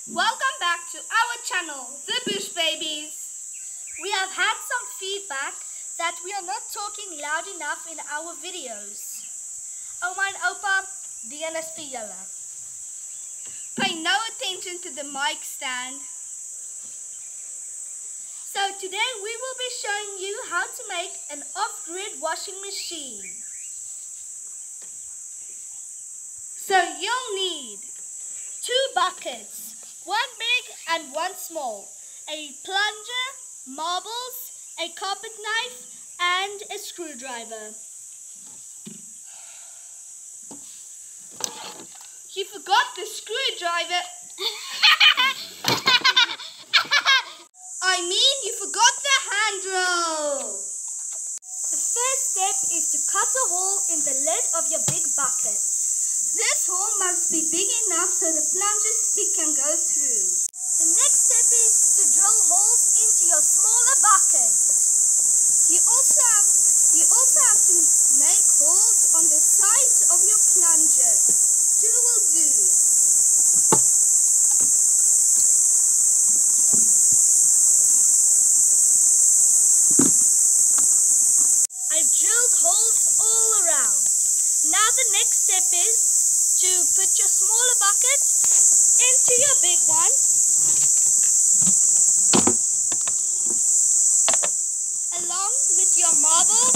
Welcome back to our channel, The Bush Babies. We have had some feedback that we are not talking loud enough in our videos. Oma en Opa, die een is vir julle. Pay no attention to the mic stand. So today we will be showing you how to make an off-grid washing machine. So you'll need 2 buckets, one big and one small, a plunger, marbles, a carpet knife, and a screwdriver. You forgot the screwdriver. You forgot the handle. The first step is to cut a hole in the lid of your big bucket. This hole must be big enough so the plunger stick can go through. The next step is to drill holes into your smaller bucket. You also have to make holes on the sides of your plunger. 2 will do. I've drilled holes all around. Now the next step is to put your smaller bucket into your big one. Along with your marble,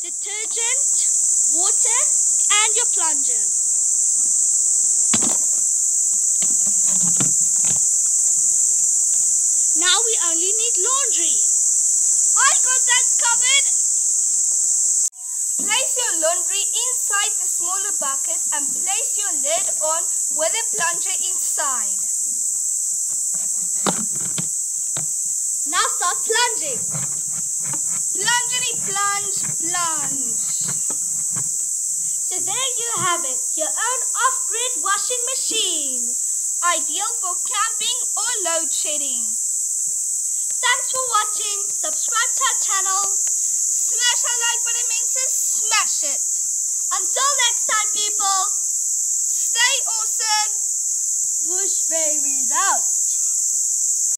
detergent, water, and your plunger. Now we only need laundry. I got that covered. Place your laundry inside the smaller bucket and place your lid on with the plunger inside. Now start plunging. Plungity plunge, plunge. So there you have it, your own off-grid washing machine. Ideal for camping or load shedding. Thanks for watching. Subscribe to our channel. Smash our like button, menses. Smash it. Until next time, people. Stay awesome. Bush Babies out.